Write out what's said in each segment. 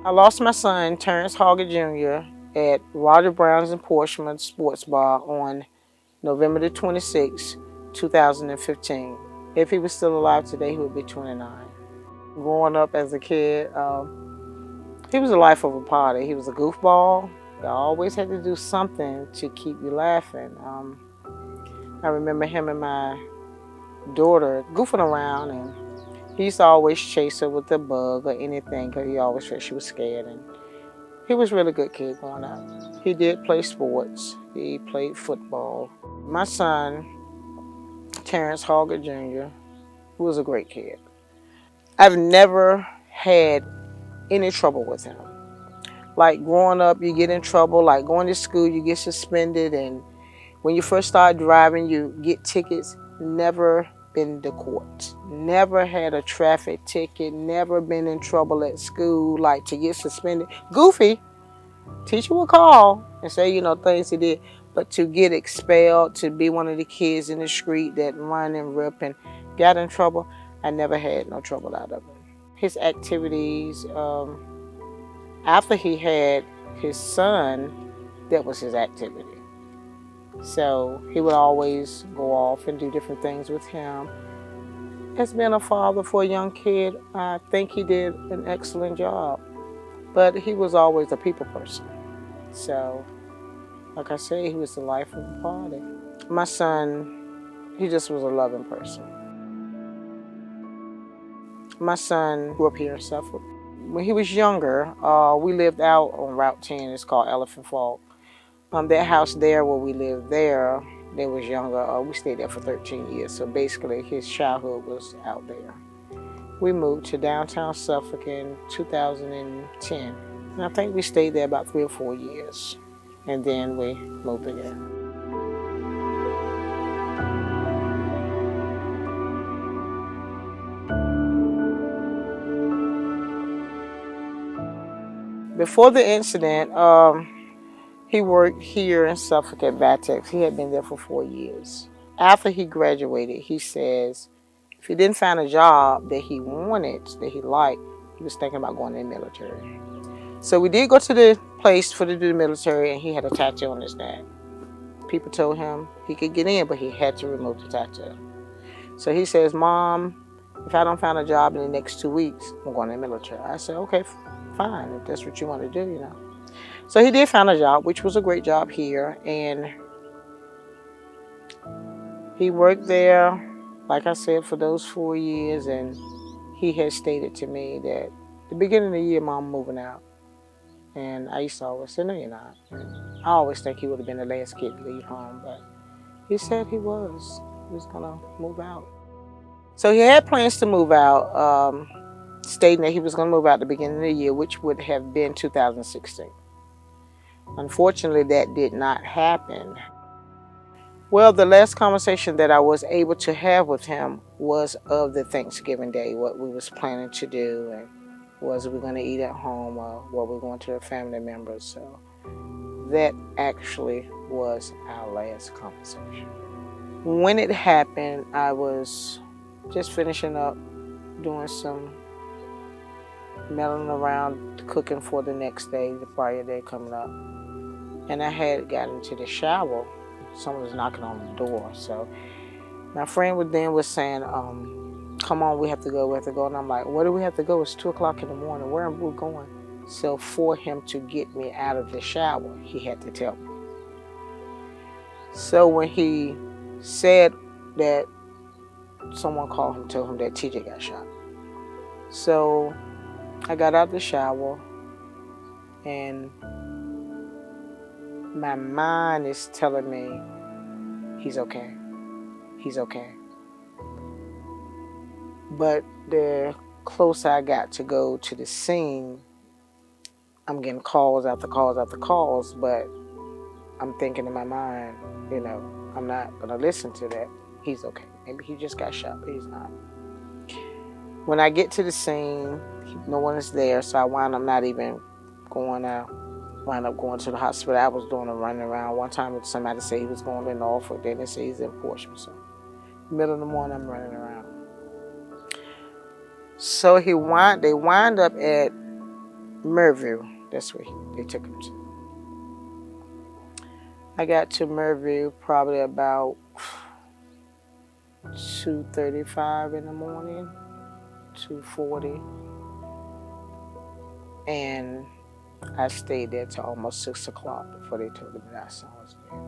I lost my son, Terence Jr., at Roger Brown's in Portsmouth Sports Bar on November the 26th, 2015. If he was still alive today, he would be 29. Growing up as a kid, he was the life of a party. He was a goofball. You always had to do something to keep you laughing. I remember him and my daughter goofing around, and he used to always chase her with a bug or anything because he always felt she was scared. And he was a really good kid growing up. He did play sports. He played football. My son, Terence Jr., was a great kid. I've never had any trouble with him. Like growing up, you get in trouble. Like going to school, you get suspended. And when you first start driving, you get tickets. Never been to court. Never had a traffic ticket. Never been in trouble at school, like to get suspended. Goofy. Teacher will call and say, things he did. But to get expelled, to be one of the kids in the street that run and rip and got in trouble, I never had no trouble out of him. His activities, after he had his son, that was his activity. So he would always go off and do different things with him. As being a father for a young kid, I think he did an excellent job. But he was always a people person. So, like I said, he was the life of the party. My son, he just was a loving person. My son grew up here in Suffolk. When he was younger, we lived out on Route 10. It's called Elephant Fork. That house there where we lived there, they was younger. We stayed there for 13 years. So basically, his childhood was out there. We moved to downtown Suffolk in 2010. And I think we stayed there about 3 or 4 years. And then we moved again. Before the incident, he worked here in Suffolk at Batex. He had been there for 4 years. After he graduated, he says if he didn't find a job that he wanted, that he liked, he was thinking about going in the military. So we did go to the place for the military, and he had a tattoo on his neck. People told him he could get in, but he had to remove the tattoo. So he says, Mom, if I don't find a job in the next 2 weeks, I'm going in the military. I said, okay, fine, if that's what you want to do, So he did find a job, which was a great job here, and he worked there, like I said, for those 4 years, and he had stated to me that at the beginning of the year, Mom, I'm moving out. And I used to always say, no, you're not. And I always think he would have been the last kid to leave home, but he said he was. He was going to move out. So he had plans to move out, stating that he was going to move out at the beginning of the year, which would have been 2016. Unfortunately, that did not happen. Well, the last conversation that I was able to have with him was of the Thanksgiving Day, what we was planning to do, and was we going to eat at home or were we going to a family members. So that actually was our last conversation. When it happened, I was just finishing up doing some milling around, cooking for the next day, the prior day coming up. And I had gotten into the shower. Someone was knocking on the door. So my friend was saying, come on, we have to go. And I'm like, where do we have to go? It's 2 o'clock in the morning. Where are we going? So for him to get me out of the shower, he had to tell me. So when he said that, someone called him, told him that TJ got shot. So I got out of the shower, and my mind is telling me he's okay. He's okay. But the closer I got to go to the scene, I'm getting calls after calls after calls, but I'm thinking in my mind, I'm not going to listen to that. He's okay. Maybe he just got shot, but he's not. When I get to the scene, no one is there, so I wind up not even going out. Wind up going to the hospital. I was doing a running around. One time somebody said he was going to Norfolk, then they say he's in Portsmouth. So middle of the morning, I'm running around. So they wind up at Merville. That's where they took him to. I got to Merville probably about 2:35 in the morning, 2:40, and I stayed there till almost 6 o'clock before they told me that our son was dead.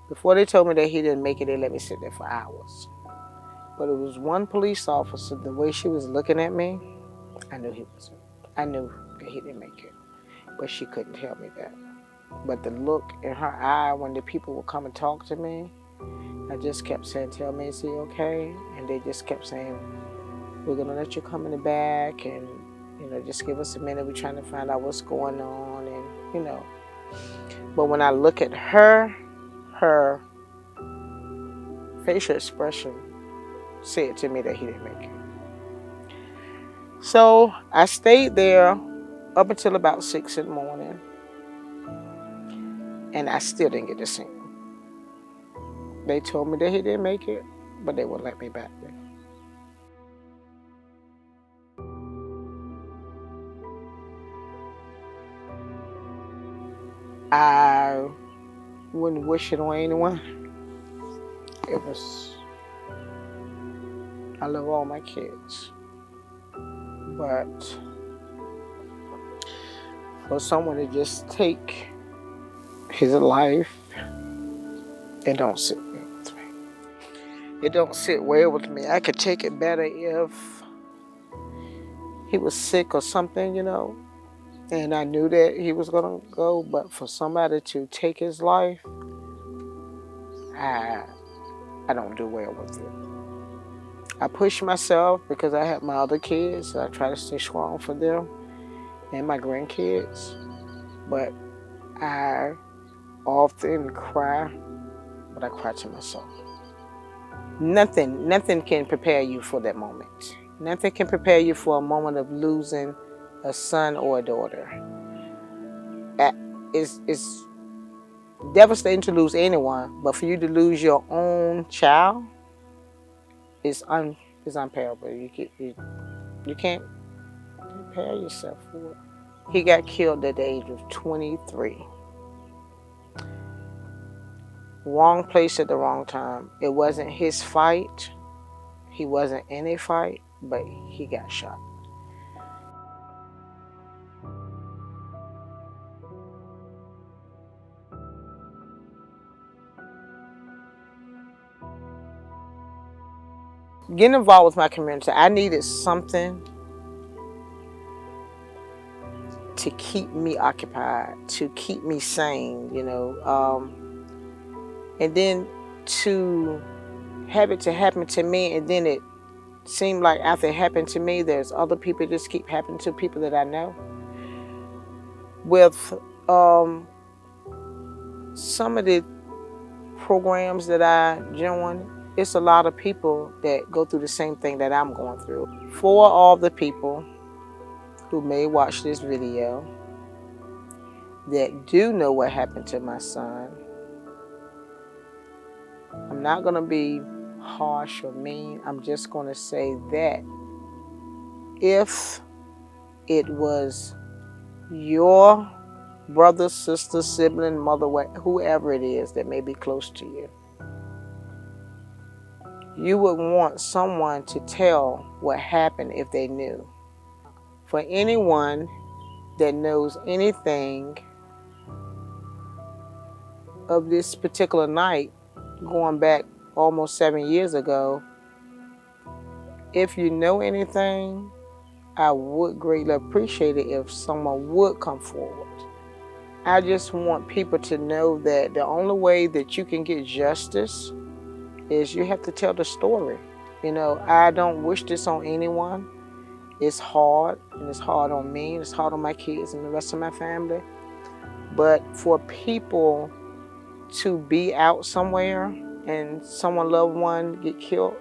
Before they told me that he didn't make it, they let me sit there for hours. But it was one police officer, the way she was looking at me, I knew he wasn't. I knew that he didn't make it, but she couldn't tell me that. But the look in her eye when the people would come and talk to me, I just kept saying, "Tell me, is he okay?" And they just kept saying, "We're gonna let you come in the back, and just give us a minute. We're trying to find out what's going on." And. But when I look at her facial expression said to me that he didn't make it. So I stayed there up until about 6 in the morning, and I still didn't get to see him. They told me that he didn't make it, but they wouldn't let me back there. I wouldn't wish it on anyone. I love all my kids, but for someone to just take his life, it don't sit well with me. It don't sit well with me. I could take it better if he was sick or something, and I knew that he was gonna go, but for somebody to take his life, I don't do well with it. I push myself because I have my other kids, so I try to stay strong for them and my grandkids, but I often cry, but I cry to myself. Nothing can prepare you for that moment. Nothing can prepare you for a moment of losing a son or a daughter. It's devastating to lose anyone, but for you to lose your own child is unparalleled. You can't prepare yourself for it. He got killed at the age of 23. Wrong place at the wrong time. It wasn't his fight. He wasn't in a fight, but he got shot. Getting involved with my community, I needed something to keep me occupied, to keep me sane, and then to have it to happen to me, and then it seemed like after it happened to me, there's other people just keep happening to people that I know. With some of the programs that I join, it's a lot of people that go through the same thing that I'm going through. For all the people who may watch this video that do know what happened to my son, I'm not going to be harsh or mean. I'm just going to say that if it was your brother, sister, sibling, mother, whoever it is that may be close to you, you would want someone to tell what happened if they knew. For anyone that knows anything of this particular night, going back almost 7 years ago, if you know anything, I would greatly appreciate it if someone would come forward. I just want people to know that the only way that you can get justice is you have to tell the story. I don't wish this on anyone. It's hard, and it's hard on me, and it's hard on my kids and the rest of my family. But for people to be out somewhere and someone loved one get killed,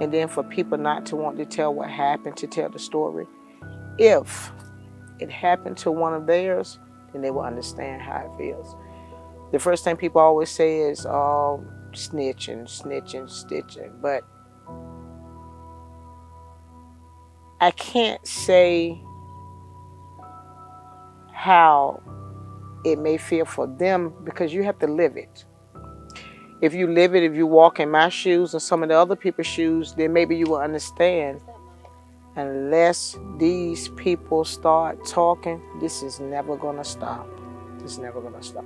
and then for people not to want to tell what happened, to tell the story, if it happened to one of theirs, then they will understand how it feels. The first thing people always say is, "Oh, snitching, stitching," but I can't say how it may feel for them, because you have to live it. If you live it, if you walk in my shoes and some of the other people's shoes, then maybe you will understand. Unless these people start talking, this is never going to stop. It's never going to stop.